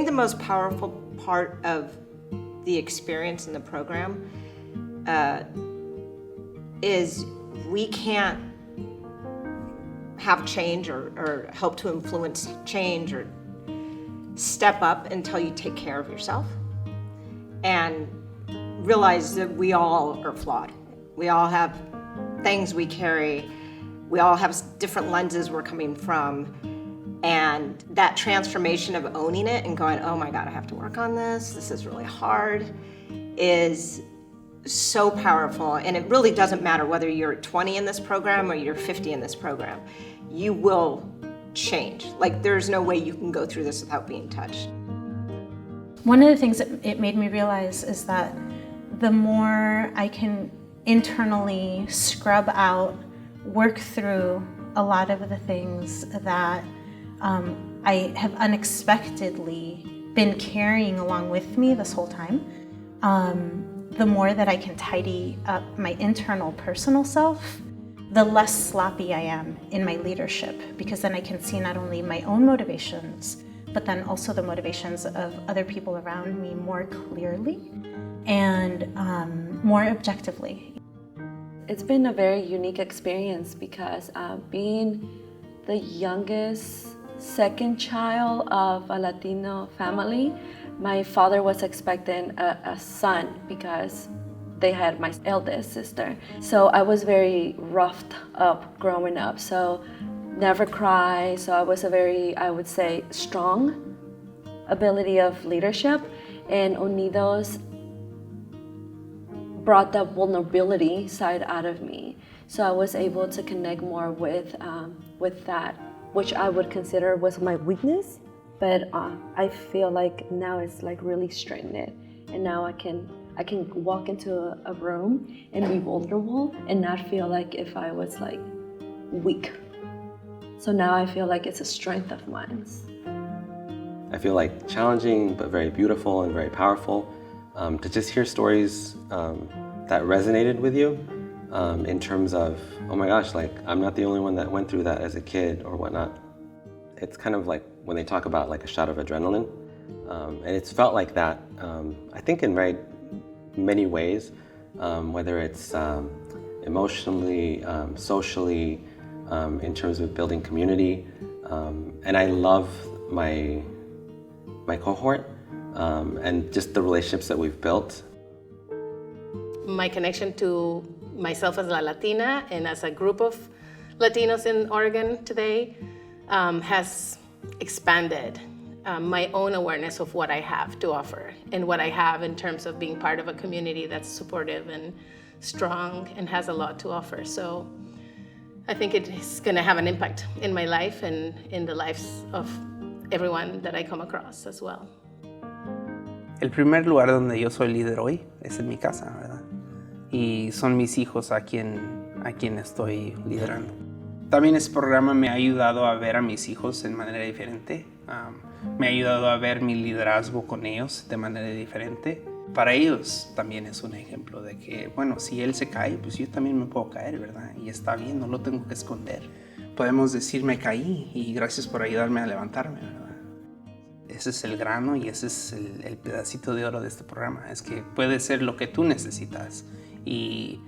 the most powerful part of the experience in the program is we can't have change or help to influence change or step up until you take care of yourself and realize that we all are flawed. We all have things we carry. We all have different lenses we're coming from. And that transformation of owning it and going, oh my God, I have to work on this. This is really hard, is so powerful. And it really doesn't matter whether you're 20 in this program or you're 50 in this program. You will change. Like, there's no way you can go through this without being touched. One of the things that it made me realize is that the more I can internally scrub out, work through a lot of the things that I have unexpectedly been carrying along with me this whole time, the more that I can tidy up my internal personal self, the less sloppy I am in my leadership, because then I can see not only my own motivations, but then also the motivations of other people around me more clearly and more objectively. It's been a very unique experience because being the youngest second child of a Latino family, my father was expecting a son because they had my eldest sister. So I was very roughed up growing up. So never cry. So I was a very, I would say, strong ability of leadership. And Unidos brought that vulnerability side out of me. So I was able to connect more with that, which I would consider was my weakness. But I feel like now it's like really strengthened. And now I can walk into a room and be vulnerable and not feel like if I was like weak. So now I feel like it's a strength of mine. I feel like challenging, but very beautiful and very powerful. To just hear stories that resonated with you in terms of, oh my gosh, like I'm not the only one that went through that as a kid or whatnot. It's kind of like when they talk about like a shot of adrenaline. And it's felt like that, I think in very many ways, whether it's emotionally, socially, in terms of building community. And I love my cohort and just the relationships that we've built. My connection to myself as a Latina and as a group of Latinos in Oregon today has expanded my own awareness of what I have to offer and what I have in terms of being part of a community that's supportive and strong and has a lot to offer. So I think it's going to have an impact in my life and in the lives of everyone that I come across as well. El primer lugar donde yo soy líder hoy es en mi casa, ¿verdad? Y son mis hijos a quien estoy liderando. También este programa me ha ayudado a ver a mis hijos de manera diferente. Me ha ayudado a ver mi liderazgo con ellos de manera diferente. Para ellos también es un ejemplo de que, bueno, si él se cae, pues yo también me puedo caer, ¿verdad? Y está bien, no lo tengo que esconder. Podemos decir, me caí y gracias por ayudarme a levantarme, ¿verdad? Ese es el grano y ese es el pedacito de oro de este programa. Es que puede ser lo que tú necesitas y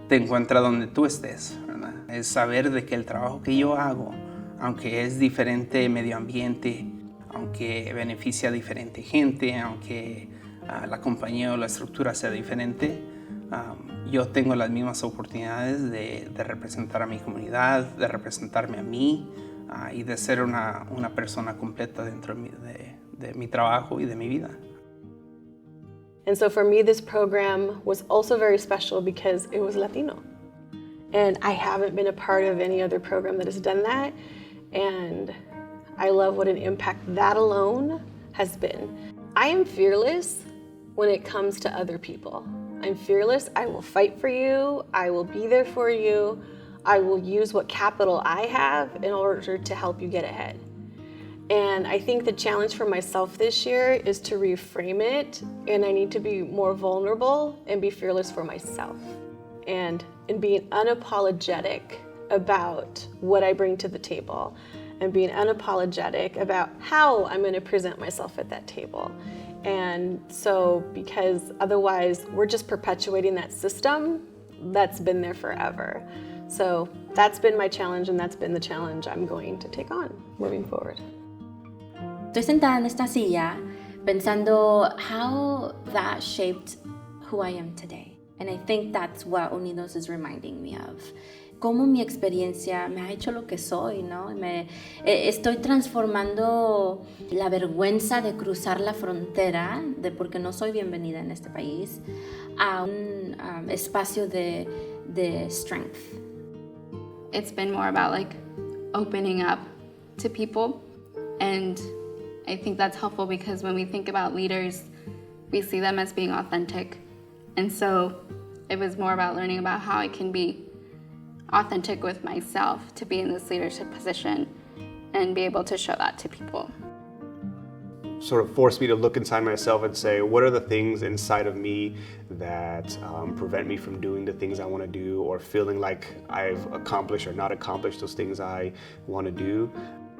te encuentra donde tú estés, ¿verdad? Es saber de que el trabajo que yo hago, aunque es diferente medio ambiente, aunque beneficia a diferente gente, aunque la compañía o la estructura sea diferente, yo tengo las mismas oportunidades de representar a mi comunidad, de representarme a mí y de ser una persona completa dentro de mi trabajo y de mi vida. And so for me, this program was also very special because it was Latino. And I haven't been a part of any other program that has done that. And I love what an impact that alone has been. I am fearless when it comes to other people. I'm fearless. I will fight for you. I will be there for you. I will use what capital I have in order to help you get ahead. And I think the challenge for myself this year is to reframe it, and I need to be more vulnerable and be fearless for myself. And being unapologetic about what I bring to the table. and being unapologetic about how I'm going to present myself at that table. And so, because otherwise we're just perpetuating that system that's been there forever. So that's been my challenge, and that's been the challenge I'm going to take on moving forward. Estoy sentada en esta silla pensando how that shaped who I am today. And I think that's what Unidos is reminding me of. Cómo mi experiencia me ha hecho lo que soy, ¿no? Estoy transformando la vergüenza de cruzar la frontera, de porque no soy bienvenida en este país, a un espacio de strength. It's been more about like opening up to people, and I think that's helpful because when we think about leaders, we see them as being authentic. And so it was more about learning about how I can be authentic with myself to be in this leadership position and be able to show that to people. Sort of forced me to look inside myself and say, what are the things inside of me that prevent me from doing the things I want to do, or feeling like I've accomplished or not accomplished those things I want to do.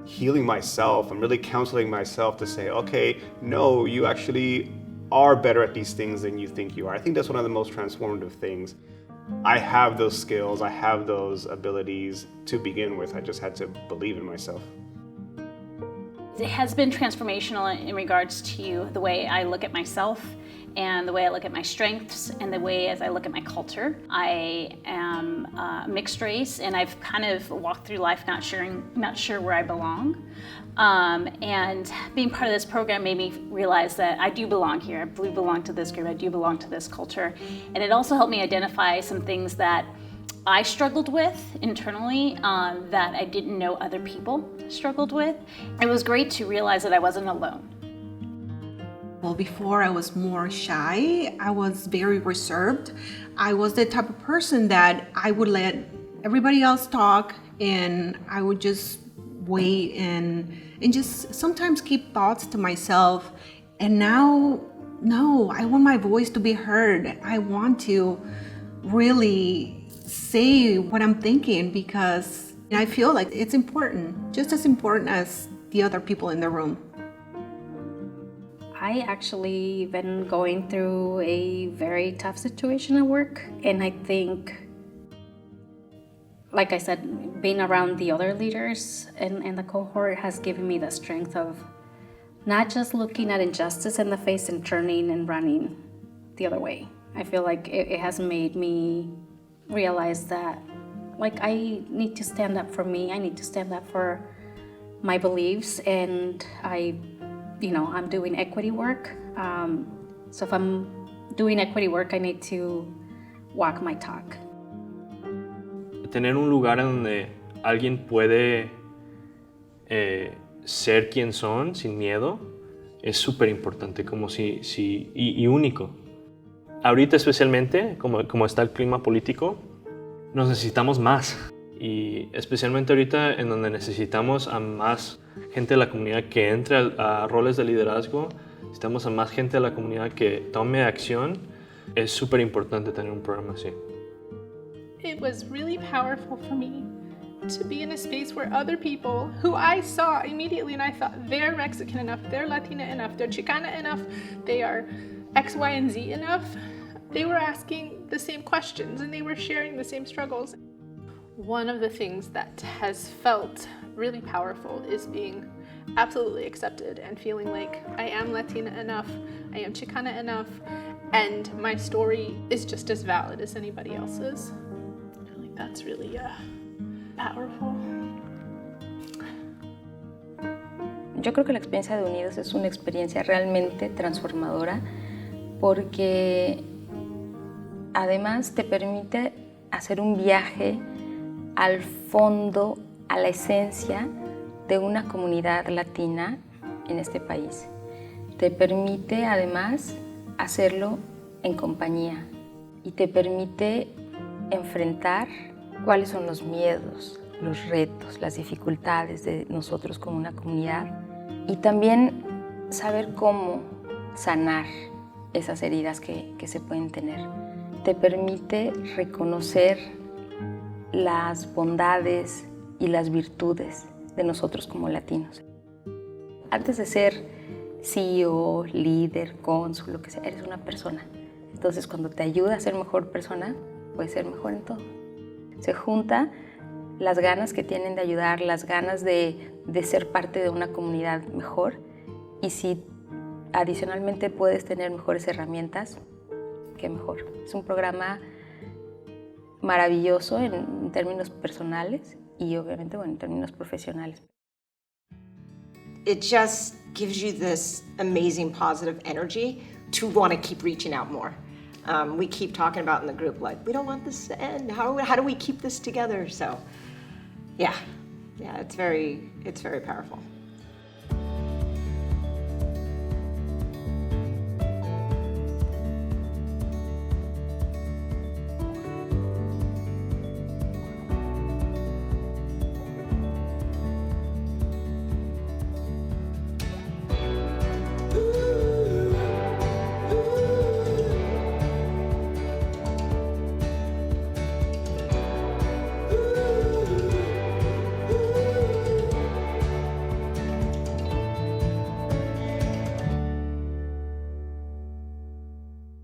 Healing myself, I'm really counseling myself to say, okay, no, you actually are better at these things than you think you are. I think that's one of the most transformative things. I have those skills, I have those abilities to begin with. I just had to believe in myself. It has been transformational in regards to the way I look at myself and the way I look at my strengths and the way as I look at my culture. I am mixed race, and I've kind of walked through life not sure where I belong. And being part of this program made me realize that I do belong here. I do belong to this group. I do belong to this culture. And it also helped me identify some things that I struggled with internally that I didn't know other people struggled with. It was great to realize that I wasn't alone. Well, before I was more shy, I was very reserved. I was the type of person that I would let everybody else talk, and I would just wait and just sometimes keep thoughts to myself. And now, no, I want my voice to be heard. I want to really say what I'm thinking, because I feel like it's important, just as important as the other people in the room. I actually been going through a very tough situation at work, and I think, like I said, being around the other leaders and the cohort has given me the strength of not just looking at injustice in the face and turning and running the other way. I feel like it has made me realize that, like, I need to stand up for me. I need to stand up for my beliefs, and I'm doing equity work. So if I'm doing equity work, I need to walk my talk. Tener un lugar en donde alguien puede ser quien son sin miedo es súper importante, y único. Ahorita especialmente, como está el clima político, nos necesitamos más. Y especialmente ahorita en donde necesitamos a más gente de la comunidad que entre a roles de liderazgo, necesitamos a más gente de la comunidad que tome acción, es súper importante tener un programa así. It was really powerful for me to be in a space where other people who I saw immediately, and I thought, they're Mexican enough, they're Latina enough, they're Chicana enough, they are X, Y, and Z enough, they were asking the same questions and they were sharing the same struggles. One of the things that has felt really powerful is being absolutely accepted and feeling like I am Latina enough, I am Chicana enough, and my story is just as valid as anybody else's. I feel like that's really powerful. Yo creo que la experiencia de Unidos es una experiencia realmente transformadora, porque además te permite hacer un viaje al fondo, a la esencia de una comunidad latina en este país. Te permite además hacerlo en compañía y te permite enfrentar cuáles son los miedos, los retos, las dificultades de nosotros como una comunidad, y también saber cómo sanar esas heridas que se pueden tener. Te permite reconocer las bondades y las virtudes de nosotros como latinos. Antes de ser CEO, líder, cónsul, lo que sea, eres una persona. Entonces, cuando te ayuda a ser mejor persona, puedes ser mejor en todo. Se junta las ganas que tienen de ayudar, las ganas de ser parte de una comunidad mejor, y si adicionalmente puedes tener mejores herramientas, qué mejor. Es un programa maravilloso en términos personales y obviamente, bueno, en términos profesionales. It just gives you this amazing positive energy to want to keep reaching out more. We keep talking about in the group, like, we don't want this to end. How do we keep this together? So, yeah, it's very powerful.